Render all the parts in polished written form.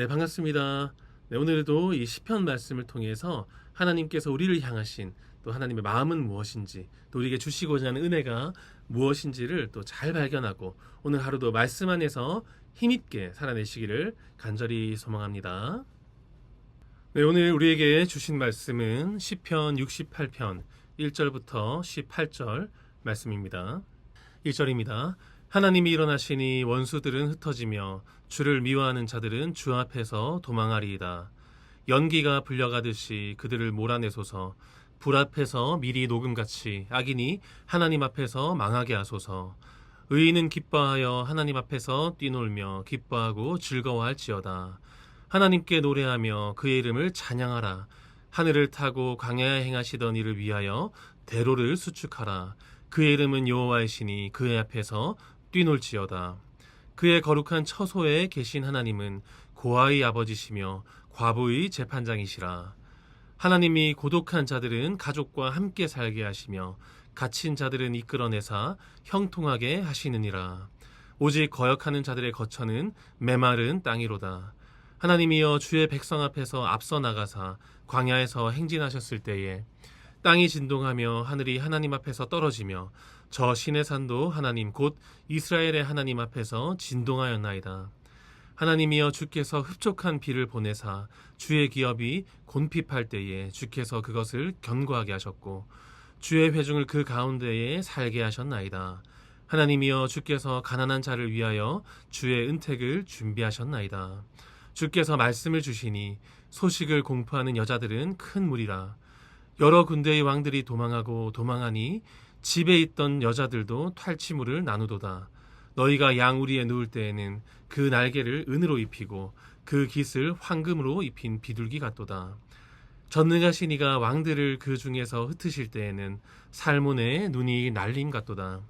네, 반갑습니다. 네, 오늘도 이 시편 말씀을 통해서 하나님께서 우리를 향하신 또 하나님의 마음은 무엇인지, 또 우리에게 주시고자 하는 은혜가 무엇인지를 또 잘 발견하고 오늘 하루도 말씀 안에서 힘있게 살아내시기를 간절히 소망합니다. 네, 오늘 우리에게 주신 말씀은 시편 68편 1절부터 18절 말씀입니다. 1절입니다. 하나님이 일어나시니 원수들은 흩어지며 주를 미워하는 자들은 주 앞에서 도망하리이다. 연기가 불려가듯이 그들을 몰아내소서. 불 앞에서 미리 녹음같이 악인이 하나님 앞에서 망하게 하소서. 의인은 기뻐하여 하나님 앞에서 뛰놀며 기뻐하고 즐거워할지어다. 하나님께 노래하며 그의 이름을 찬양하라. 하늘을 타고 광야에 행하시던 이를 위하여 대로를 수축하라. 그의 이름은 여호와이시니 그의 앞에서 뛰놀지어다. 그의 거룩한 처소에 계신 하나님은 고아의 아버지시며 과부의 재판장이시라. 하나님이 고독한 자들은 가족과 함께 살게 하시며 갇힌 자들은 이끌어내사 형통하게 하시느니라. 오직 거역하는 자들의 거처는 메마른 땅이로다. 하나님이여 주의 백성 앞에서 앞서 나가사 광야에서 행진하셨을 때에 땅이 진동하며 하늘이 하나님 앞에서 떨어지며 저 신의 산도 하나님 곧 이스라엘의 하나님 앞에서 진동하였나이다. 하나님이여 주께서 흡족한 비를 보내사 주의 기업이 곤핍할 때에 주께서 그것을 견고하게 하셨고 주의 회중을 그 가운데에 살게 하셨나이다. 하나님이여 주께서 가난한 자를 위하여 주의 은택을 준비하셨나이다. 주께서 말씀을 주시니 소식을 공포하는 여자들은 큰 무리라. 여러 군대의 왕들이 도망하고 도망하니 집에 있던 여자들도 탈취물을 나누도다. 너희가 양우리에 누울 때에는 그 날개를 은으로 입히고 그 깃을 황금으로 입힌 비둘기 같도다. 전능하신 이가 왕들을 그 중에서 흩으실 때에는 살몬의 눈이 날림 같도다.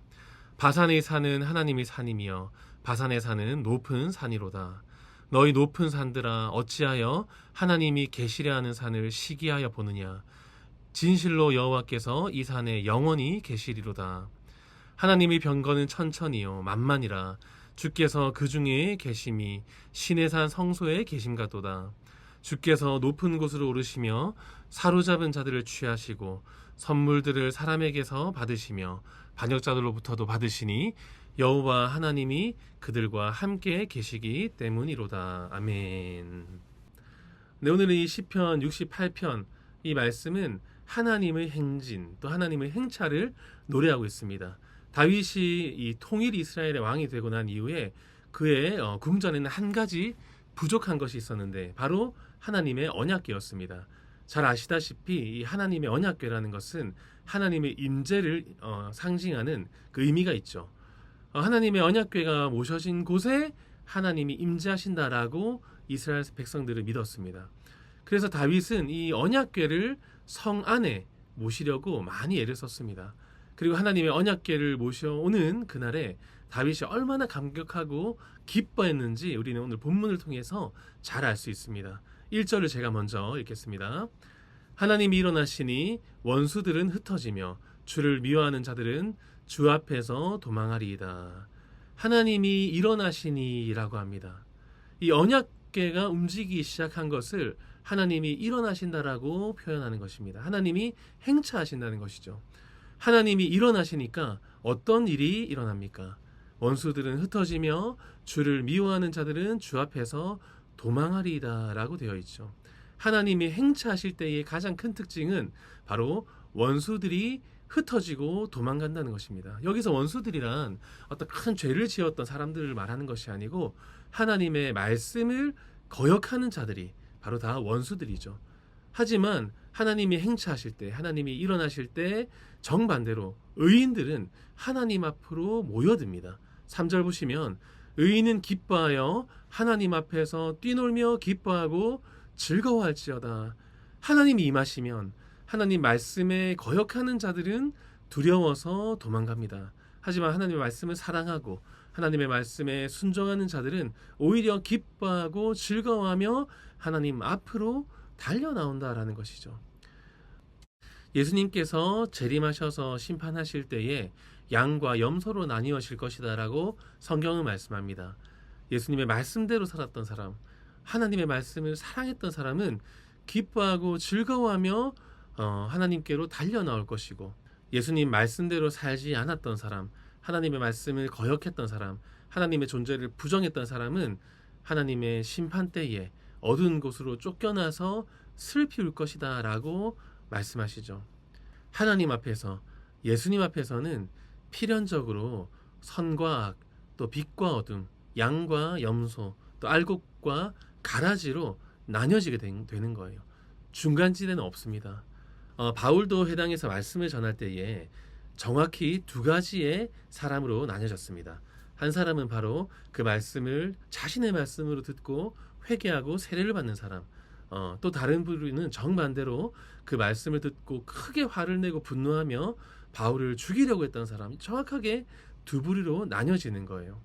바산의 산은 하나님의 산이며 바산의 산은 높은 산이로다. 너희 높은 산들아 어찌하여 하나님이 계시려 하는 산을 시기하여 보느냐. 진실로 여호와께서 이 산에 영원히 계시리로다. 하나님의 병거는 천천히요 만만이라. 주께서 그 중에 계심이 신의 산 성소에 계심 같도다. 주께서 높은 곳으로 오르시며 사로잡은 자들을 취하시고 선물들을 사람에게서 받으시며 반역자들로부터도 받으시니 여호와 하나님이 그들과 함께 계시기 때문이로다. 아멘. 네, 오늘은 이 시편 68편 이 말씀은 하나님의 행진 또 하나님의 행차를 노래하고 있습니다. 다윗이 이 통일 이스라엘의 왕이 되고 난 이후에 그의 궁전에는 한 가지 부족한 것이 있었는데 바로 하나님의 언약궤였습니다. 잘 아시다시피 이 하나님의 언약궤라는 것은 하나님의 임재를 상징하는 그 의미가 있죠. 하나님의 언약궤가 모셔진 곳에 하나님이 임재하신다라고 이스라엘 백성들을 믿었습니다. 그래서 다윗은 이 언약궤를 성 안에 모시려고 많이 애를 썼습니다. 그리고 하나님의 언약궤를 모셔오는 그날에 다윗이 얼마나 감격하고 기뻐했는지 우리는 오늘 본문을 통해서 잘 알 수 있습니다. 1절을 제가 먼저 읽겠습니다. 하나님이 일어나시니 원수들은 흩어지며 주를 미워하는 자들은 주 앞에서 도망하리이다. 하나님이 일어나시니라고 합니다. 이 언약궤가 움직이기 시작한 것을 하나님이 일어나신다라고 표현하는 것입니다. 하나님이 행차하신다는 것이죠. 하나님이 일어나시니까 어떤 일이 일어납니까? 원수들은 흩어지며 주를 미워하는 자들은 주 앞에서 도망하리이다 라고 되어 있죠. 하나님이 행차하실 때의 가장 큰 특징은 바로 원수들이 흩어지고 도망간다는 것입니다. 여기서 원수들이란 어떤 큰 죄를 지었던 사람들을 말하는 것이 아니고 하나님의 말씀을 거역하는 자들이 바로 다 원수들이죠. 하지만 하나님이 행차하실 때, 하나님이 일어나실 때 정반대로 의인들은 하나님 앞으로 모여듭니다. 3절 보시면 의인은 기뻐하여 하나님 앞에서 뛰놀며 기뻐하고 즐거워할지어다. 하나님이 임하시면 하나님 말씀에 거역하는 자들은 두려워서 도망갑니다. 하지만 하나님의 말씀을 사랑하고 하나님의 말씀에 순종하는 자들은 오히려 기뻐하고 즐거워하며 하나님 앞으로 달려나온다라는 것이죠. 예수님께서 재림하셔서 심판하실 때에 양과 염소로 나뉘어질 것이다 라고 성경은 말씀합니다. 예수님의 말씀대로 살았던 사람, 하나님의 말씀을 사랑했던 사람은 기뻐하고 즐거워하며 하나님께로 달려 나올 것이고, 예수님 말씀대로 살지 않았던 사람, 하나님의 말씀을 거역했던 사람, 하나님의 존재를 부정했던 사람은 하나님의 심판 때에 어두운 곳으로 쫓겨나서 슬피 울 것이다 라고 말씀하시죠. 하나님 앞에서, 예수님 앞에서는 필연적으로 선과 악, 또 빛과 어둠, 양과 염소, 또 알곡과 가라지로 나뉘어지게 되는 거예요. 중간지대는 없습니다. 바울도 회당에서 말씀을 전할 때에 정확히 두 가지의 사람으로 나뉘어졌습니다. 한 사람은 바로 그 말씀을 자신의 말씀으로 듣고 회개하고 세례를 받는 사람, 또 다른 부류는 정반대로 그 말씀을 듣고 크게 화를 내고 분노하며 바울을 죽이려고 했던 사람, 정확하게 두 부류로 나뉘어지는 거예요.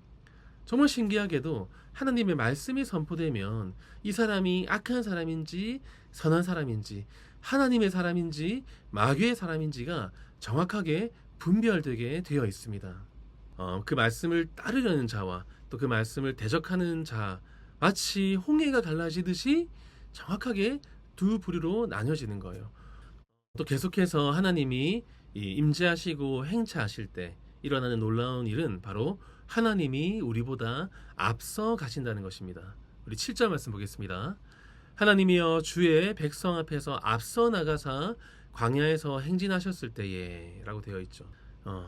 정말 신기하게도 하나님의 말씀이 선포되면 이 사람이 악한 사람인지 선한 사람인지 하나님의 사람인지 마귀의 사람인지가 정확하게 분별되게 되어 있습니다. 그 말씀을 따르려는 자와 또 그 말씀을 대적하는 자, 마치 홍해가 갈라지듯이 정확하게 두 부류로 나뉘어지는 거예요. 또 계속해서 하나님이 임재하시고 행차하실 때 일어나는 놀라운 일은 바로 하나님이 우리보다 앞서 가신다는 것입니다. 우리 7절 말씀 보겠습니다. 하나님이여 주의 백성 앞에서 앞서 나가사 광야에서 행진하셨을 때에 라고 되어 있죠.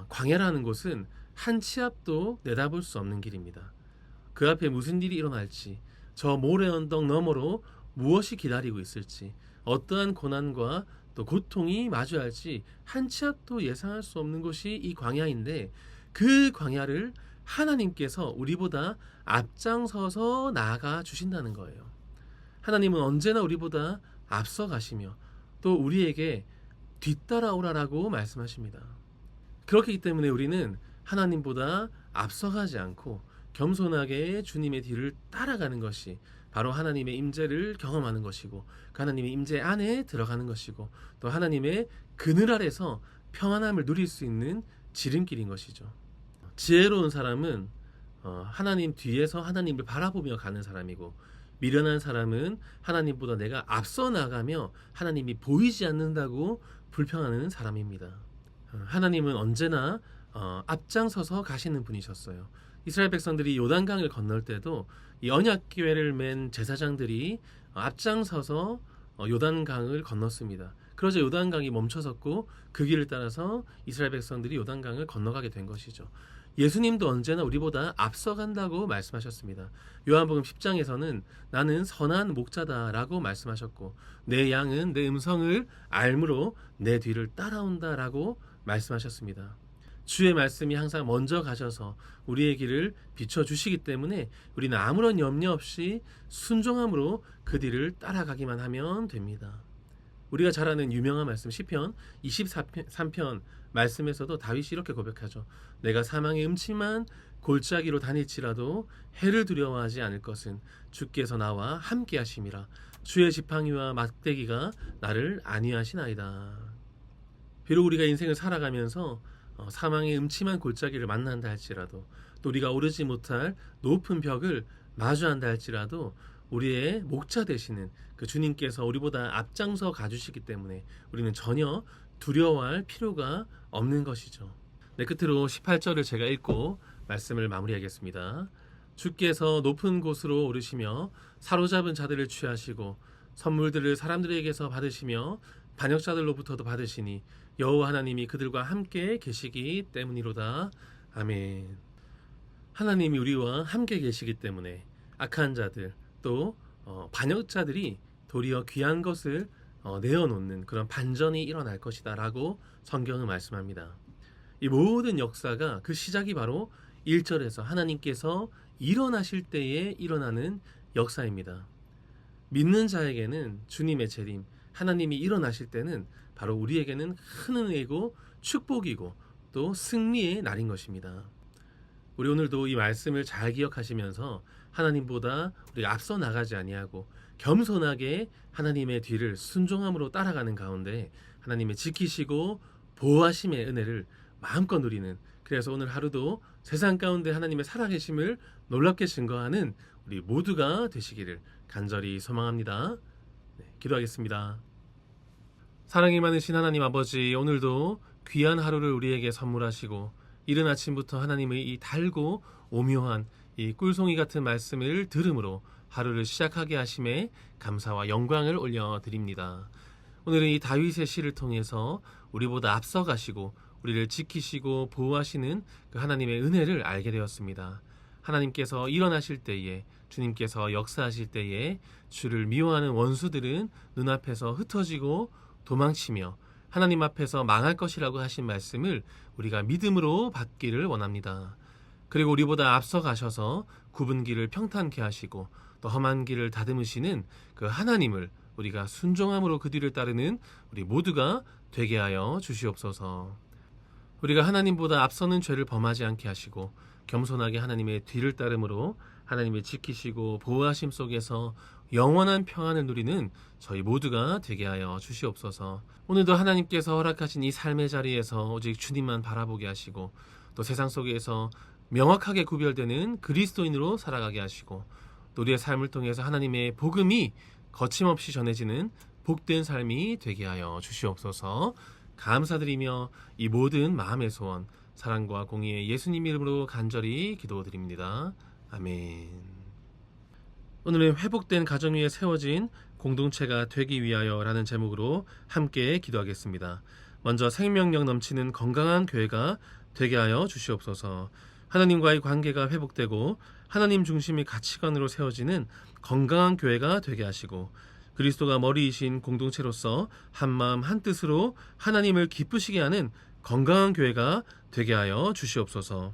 광야라는 곳은 한 치 앞도 내다볼 수 없는 길입니다. 그 앞에 무슨 일이 일어날지, 저 모래 언덕 너머로 무엇이 기다리고 있을지, 어떠한 고난과 또 고통이 마주할지 한 치 앞도 예상할 수 없는 곳이 이 광야인데, 그 광야를 하나님께서 우리보다 앞장서서 나아가 주신다는 거예요. 하나님은 언제나 우리보다 앞서 가시며 또 우리에게 뒤따라오라라고 말씀하십니다. 그렇기 때문에 우리는 하나님보다 앞서가지 않고 겸손하게 주님의 뒤를 따라가는 것이 바로 하나님의 임재를 경험하는 것이고, 그 하나님의 임재 안에 들어가는 것이고, 또 하나님의 그늘 아래서 평안함을 누릴 수 있는 지름길인 것이죠. 지혜로운 사람은 하나님 뒤에서 하나님을 바라보며 가는 사람이고, 미련한 사람은 하나님보다 내가 앞서 나가며 하나님이 보이지 않는다고 불평하는 사람입니다. 하나님은 언제나 앞장서서 가시는 분이셨어요. 이스라엘 백성들이 요단강을 건널 때도 이 언약궤를 맨 제사장들이 앞장서서 요단강을 건넜습니다. 그러자 요단강이 멈춰섰고 그 길을 따라서 이스라엘 백성들이 요단강을 건너가게 된 것이죠. 예수님도 언제나 우리보다 앞서간다고 말씀하셨습니다. 요한복음 10장에서는 나는 선한 목자다라고 말씀하셨고, 내 양은 내 음성을 알므로 내 뒤를 따라온다라고 말씀하셨습니다. 주의 말씀이 항상 먼저 가셔서 우리의 길을 비춰주시기 때문에 우리는 아무런 염려 없이 순종함으로 그 뒤를 따라가기만 하면 됩니다. 우리가 잘 아는 유명한 말씀 시편 23편 말씀에서도 다윗이 이렇게 고백하죠. 내가 사망의 음침한 골짜기로 다닐지라도 해를 두려워하지 않을 것은 주께서 나와 함께 하심이라. 주의 지팡이와 막대기가 나를 안위하시나이다. 비록 우리가 인생을 살아가면서 사망의 음침한 골짜기를 만난다 할지라도, 또 우리가 오르지 못할 높은 벽을 마주한다 할지라도 우리의 목자 되시는 그 주님께서 우리보다 앞장서 가주시기 때문에 우리는 전혀 두려워할 필요가 없는 것이죠. 네, 끝으로 18절을 제가 읽고 말씀을 마무리하겠습니다. 주께서 높은 곳으로 오르시며 사로잡은 자들을 취하시고 선물들을 사람들에게서 받으시며 반역자들로부터도 받으시니 여호와 하나님이 그들과 함께 계시기 때문이로다. 아멘. 하나님이 우리와 함께 계시기 때문에 악한 자들 또 반역자들이 도리어 귀한 것을 내어놓는 그런 반전이 일어날 것이다 라고 성경은 말씀합니다. 이 모든 역사가 그 시작이 바로 1절에서 하나님께서 일어나실 때에 일어나는 역사입니다. 믿는 자에게는 주님의 재림, 하나님이 일어나실 때는 바로 우리에게는 큰 은혜이고 축복이고 또 승리의 날인 것입니다. 우리 오늘도 이 말씀을 잘 기억하시면서 하나님보다 우리가 앞서 나가지 아니하고 겸손하게 하나님의 뒤를 순종함으로 따라가는 가운데 하나님의 지키시고 보호하심의 은혜를 마음껏 누리는, 그래서 오늘 하루도 세상 가운데 하나님의 살아계심을 놀랍게 증거하는 우리 모두가 되시기를 간절히 소망합니다. 네, 기도하겠습니다. 사랑이 많으신 하나님 아버지, 오늘도 귀한 하루를 우리에게 선물하시고 이른 아침부터 하나님의 이 달고 오묘한 이 꿀송이 같은 말씀을 들음으로 하루를 시작하게 하심에 감사와 영광을 올려드립니다. 오늘은 이 다윗의 시를 통해서 우리보다 앞서가시고 우리를 지키시고 보호하시는 그 하나님의 은혜를 알게 되었습니다. 하나님께서 일어나실 때에, 주님께서 역사하실 때에 주를 미워하는 원수들은 눈앞에서 흩어지고 도망치며 하나님 앞에서 망할 것이라고 하신 말씀을 우리가 믿음으로 받기를 원합니다. 그리고 우리보다 앞서 가셔서 굽은 길을 평탄케 하시고 또 험한 길을 다듬으시는 그 하나님을 우리가 순종함으로 그 뒤를 따르는 우리 모두가 되게 하여 주시옵소서. 우리가 하나님보다 앞서는 죄를 범하지 않게 하시고 겸손하게 하나님의 뒤를 따름으로 하나님의 지키시고 보호하심 속에서 영원한 평안을 누리는 저희 모두가 되게 하여 주시옵소서. 오늘도 하나님께서 허락하신 이 삶의 자리에서 오직 주님만 바라보게 하시고 또 세상 속에서 명확하게 구별되는 그리스도인으로 살아가게 하시고 또 우리의 삶을 통해서 하나님의 복음이 거침없이 전해지는 복된 삶이 되게 하여 주시옵소서. 감사드리며 이 모든 마음의 소원 사랑과 공의의 예수님 이름으로 간절히 기도드립니다. 아멘. 오늘은 회복된 가정 위에 세워진 공동체가 되기 위하여라는 제목으로 함께 기도하겠습니다. 먼저 생명력 넘치는 건강한 교회가 되게 하여 주시옵소서. 하나님과의 관계가 회복되고 하나님 중심의 가치관으로 세워지는 건강한 교회가 되게 하시고 그리스도가 머리이신 공동체로서 한마음 한뜻으로 하나님을 기쁘시게 하는 건강한 교회가 되게 하여 주시옵소서.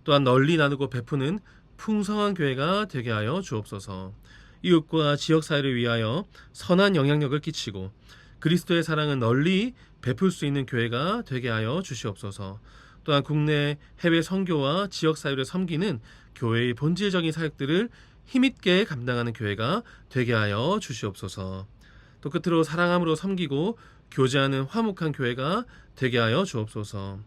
또한 널리 나누고 베푸는 풍성한 교회가 되게 하여 주옵소서. 이웃과 지역사회를 위하여 선한 영향력을 끼치고 그리스도의 사랑은 널리 베풀 수 있는 교회가 되게 하여 주시옵소서. 또한 국내 해외 선교와 지역사회를 섬기는 교회의 본질적인 사역들을 힘있게 감당하는 교회가 되게 하여 주시옵소서. 또 끝으로 사랑함으로 섬기고 교제하는 화목한 교회가 되게 하여 주옵소서.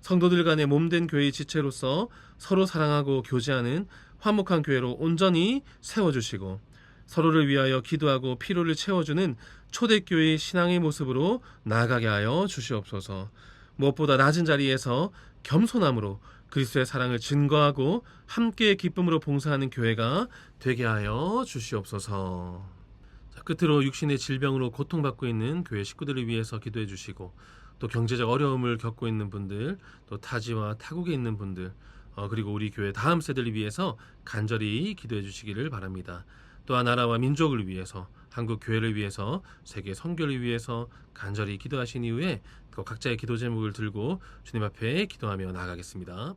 성도들 간의 몸된 교회의 지체로서 서로 사랑하고 교제하는 화목한 교회로 온전히 세워주시고 서로를 위하여 기도하고 피로를 채워주는 초대교회의 신앙의 모습으로 나아가게 하여 주시옵소서. 무엇보다 낮은 자리에서 겸손함으로 그리스도의 사랑을 증거하고 함께 기쁨으로 봉사하는 교회가 되게 하여 주시옵소서. 자, 끝으로 육신의 질병으로 고통받고 있는 교회 식구들을 위해서 기도해 주시고 또 경제적 어려움을 겪고 있는 분들, 또 타지와 타국에 있는 분들, 그리고 우리 교회 다음 세대를 위해서 간절히 기도해 주시기를 바랍니다. 또한 나라와 민족을 위해서, 한국 교회를 위해서, 세계 선교를 위해서 간절히 기도하신 이후에 또 각자의 기도 제목을 들고 주님 앞에 기도하며 나아가겠습니다.